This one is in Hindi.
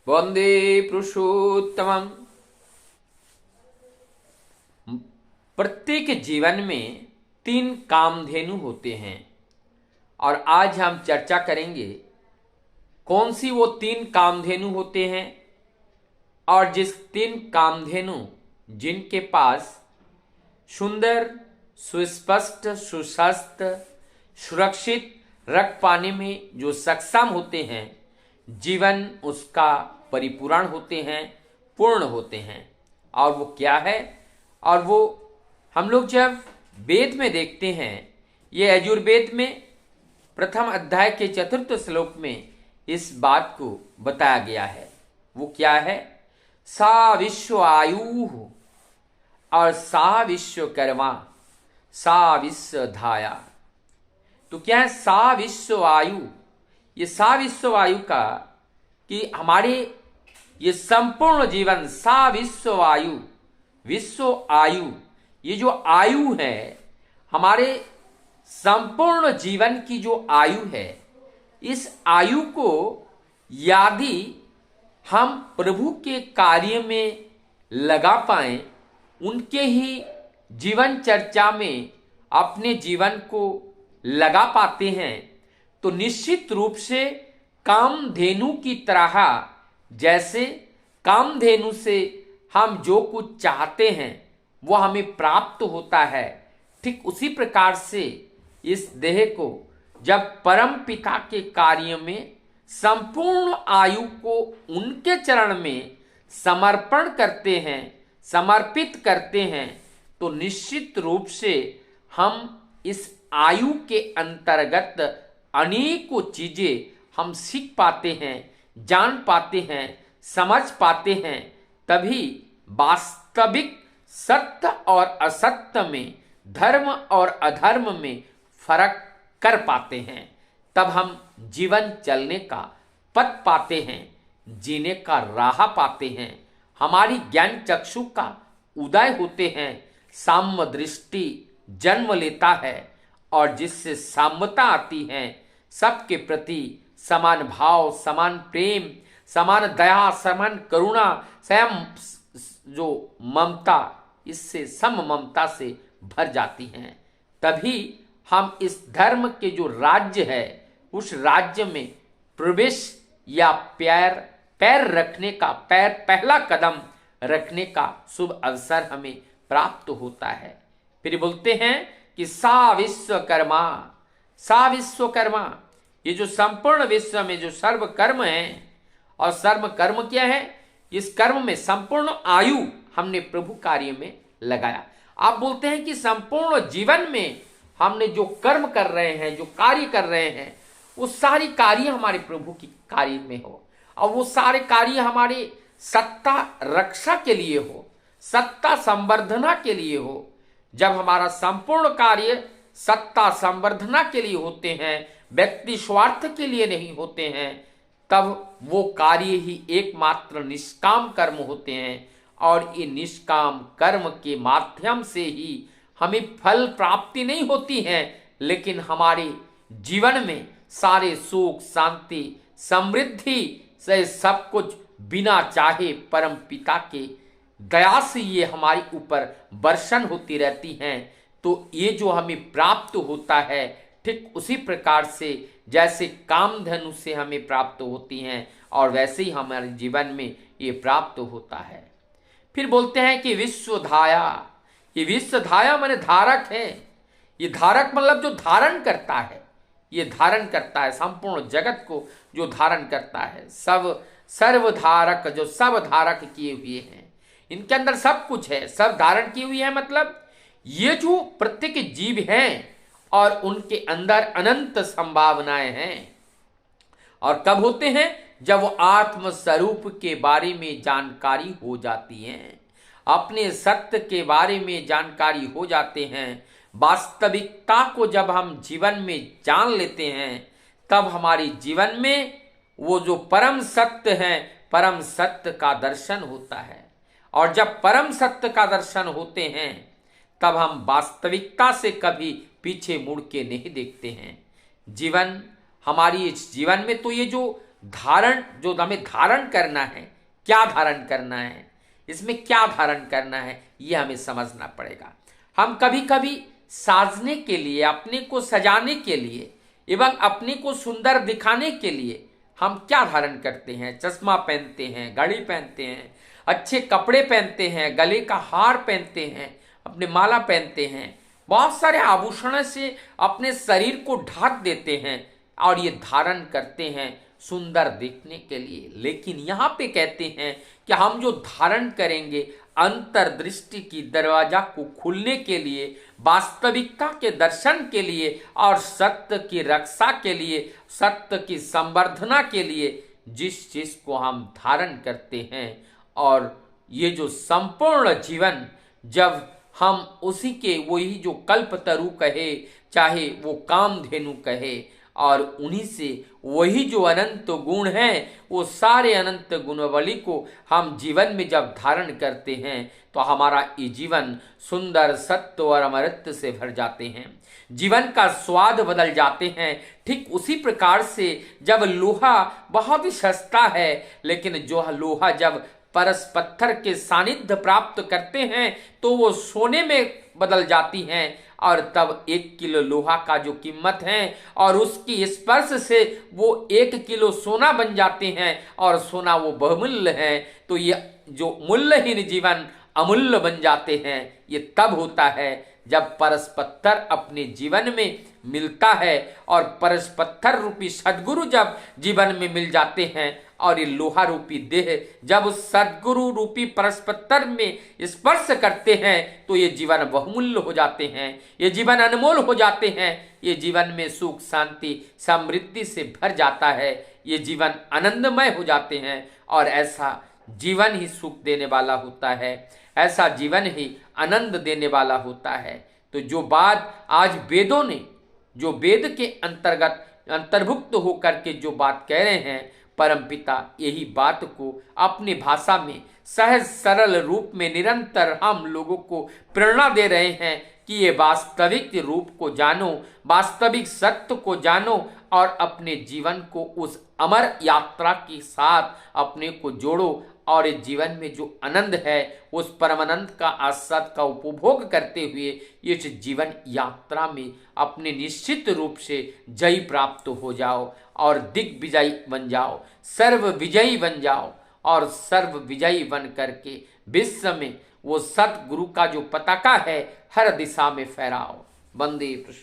वंदे पुरुषोत्तमम्। प्रत्येक जीवन में 3 कामधेनु होते हैं और आज हम चर्चा करेंगे कौन सी वो 3 कामधेनु होते हैं और जिस 3 कामधेनु जिनके पास सुंदर, सुस्पष्ट, सुस्वस्थ, सुरक्षित रख पाने में जो सक्षम होते हैं, जीवन उसका परिपूर्ण होते हैं, पूर्ण होते हैं। और वो क्या है? और वो हम लोग जब वेद में देखते हैं, ये यजुर्वेद में प्रथम अध्याय के 4th श्लोक में इस बात को बताया गया है। वो क्या है? सा विश्व आयु और सा विश्वकर्मा सा विश्व धाया। तो क्या है सा विश्व आयु? ये सा विश्व आयु का कि हमारे ये संपूर्ण जीवन, सा विश्व आयु, विश्व आयु, ये जो आयु है हमारे संपूर्ण जीवन की जो आयु है, इस आयु को यदि हम प्रभु के कार्य में लगा पाएं, उनके ही जीवन चर्चा में अपने जीवन को लगा पाते हैं, तो निश्चित रूप से कामधेनु की तरह, जैसे कामधेनु से हम जो कुछ चाहते हैं वो हमें प्राप्त होता है, ठीक उसी प्रकार से इस देह को जब परम पिता के कार्य में संपूर्ण आयु को उनके चरण में समर्पण करते हैं, समर्पित करते हैं, तो निश्चित रूप से हम इस आयु के अंतर्गत अनेकों चीजें हम सीख पाते हैं, जान पाते हैं, समझ पाते हैं। तभी वास्तविक सत्य और असत्य में, धर्म और अधर्म में फर्क कर पाते हैं। तब हम जीवन चलने का पथ पाते हैं, जीने का राह पाते हैं, हमारी ज्ञान चक्षु का उदय होते हैं, साम्य दृष्टि जन्म लेता है और जिससे साम्यता आती है, सबके प्रति समान भाव, समान प्रेम, समान दया, समान करुणा, स्वयं जो ममता, इससे सम ममता से भर जाती हैं। तभी हम इस धर्म के जो राज्य है, उस राज्य में प्रवेश या पैर रखने का, पहला कदम रखने का शुभ अवसर हमें प्राप्त होता है। फिर बोलते हैं कि सा विश्वकर्मा, सा विश्वकर्मा, ये जो संपूर्ण विश्व में जो सर्व कर्म है, और सर्व कर्म क्या है? इस कर्म में संपूर्ण आयु हमने प्रभु कार्य में लगाया। आप बोलते हैं कि संपूर्ण जीवन में हमने जो कर्म कर रहे हैं, जो कार्य कर रहे हैं, वो सारी कार्य हमारे प्रभु की कार्य में हो, और वो सारे कार्य हमारे सत्ता रक्षा के लिए हो, सत्ता संवर्धना के लिए हो। जब हमारा संपूर्ण कार्य सत्ता संवर्धना के लिए होते हैं, व्यक्ति स्वार्थ के लिए नहीं होते हैं, तब वो कार्य ही एकमात्र निष्काम कर्म होते हैं। और ये निष्काम कर्म के माध्यम से ही हमें फल प्राप्ति नहीं होती है, लेकिन हमारे जीवन में सारे सुख, शांति, समृद्धि से सब कुछ बिना चाहे परम पिता के दया से ये हमारे ऊपर वर्षण होती रहती हैं। तो ये जो हमें प्राप्त होता है, ठीक उसी प्रकार से जैसे कामधेनु से हमें प्राप्त होती हैं, और वैसे ही हमारे जीवन में ये प्राप्त होता है। फिर बोलते हैं कि विश्वधाया, ये विश्वधाया माने धारक है। ये धारक मतलब जो धारण करता है, ये धारण करता है संपूर्ण जगत को, जो धारण करता है। सब सर्वधारक, जो सब धारक किए हुए हैं, इनके अंदर सब कुछ है, सब धारण की हुई है। मतलब ये जो प्रत्येक जीव हैं और उनके अंदर अनंत संभावनाएं हैं। और कब होते हैं? जब वो आत्म स्वरूप के बारे में जानकारी हो जाती है, अपने सत्य के बारे में जानकारी हो जाते हैं, वास्तविकता को जब हम जीवन में जान लेते हैं, तब हमारे जीवन में वो जो परम सत्य है, परम सत्य का दर्शन होता है। और जब परम सत्य का दर्शन होते हैं, तब हम वास्तविकता से कभी पीछे मुड़ के नहीं देखते हैं। जीवन, हमारी इस जीवन में तो ये जो धारण, जो हमें धारण करना है, क्या धारण करना है, इसमें क्या धारण करना है, ये हमें समझना पड़ेगा। हम कभी कभी साजने के लिए, अपने को सजाने के लिए एवं अपने को सुंदर दिखाने के लिए हम क्या धारण करते हैं? चश्मा पहनते हैं, घड़ी पहनते हैं, अच्छे कपड़े पहनते हैं, गले का हार पहनते हैं, अपने माला पहनते हैं, बहुत सारे आभूषण से अपने शरीर को ढक देते हैं और ये धारण करते हैं सुंदर दिखने के लिए। लेकिन यहाँ पे कहते हैं कि हम जो धारण करेंगे अंतर्दृष्टि की दरवाजा को खुलने के लिए, वास्तविकता के दर्शन के लिए और सत्य की रक्षा के लिए, सत्य की संवर्धना के लिए जिस चीज को हम धारण करते हैं, और ये जो संपूर्ण जीवन जब हम उसी के, वही जो कल्पतरु कहे, चाहे वो कामधेनु कहे, और उन्हीं से वही जो अनंत गुण हैं, वो सारे अनंत गुणवली को हम जीवन में जब धारण करते हैं तो हमारा ये जीवन सुंदर, सत्य और अमरत्व से भर जाते हैं, जीवन का स्वाद बदल जाते हैं। ठीक उसी प्रकार से जब लोहा बहुत ही सस्ता है, लेकिन जो लोहा जब परस पत्थर के सानिध्य प्राप्त करते हैं तो वो सोने में बदल जाती हैं, और तब 1 किलो लोहा का जो कीमत है और उसकी स्पर्श से वो 1 किलो सोना बन जाते हैं, और सोना वो बहुमूल्य है। तो ये जो मूल्यहीन जीवन अमूल्य बन जाते हैं, ये तब होता है जब परस पत्थर अपने जीवन में मिलता है, और परस पत्थर रूपी सद्गुरु जब जीवन में मिल जाते हैं, और ये लोहा रूपी देह जब उस सद्गुरु रूपी परस पत्थर में स्पर्श करते हैं तो ये जीवन बहुमूल्य हो जाते हैं, ये जीवन अनमोल हो जाते हैं, ये जीवन में सुख, शांति, समृद्धि से भर जाता है, ये जीवन आनंदमय हो जाते हैं। और ऐसा जीवन ही सुख देने वाला होता है, ऐसा जीवन ही आनंद देने वाला होता है। तो जो बात आज वेदों ने, जो वेद के अंतर्गत अंतर्भुक्त होकर के जो बात कह रहे हैं, परमपिता यही बात को अपनी भाषा में सहज सरल रूप में निरंतर हम लोगों को प्रेरणा दे रहे हैं कि ये वास्तविक रूप को जानो, वास्तविक सत्य को जानो, और अपने जीवन को उस अमर यात्रा के साथ अपने को जोड़ो, और इस जीवन में जो आनंद है उस परमानंद का आस्वाद का उपभोग करते हुए इस जीवन यात्रा में अपने निश्चित रूप से जय प्राप्त हो जाओ और दिग्विजयी बन जाओ, सर्व विजयी बन जाओ, और सर्व विजयी बन करके विश्व में वो सतगुरु का जो पताका है हर दिशा में फहराओ। वंदे कृष्ण।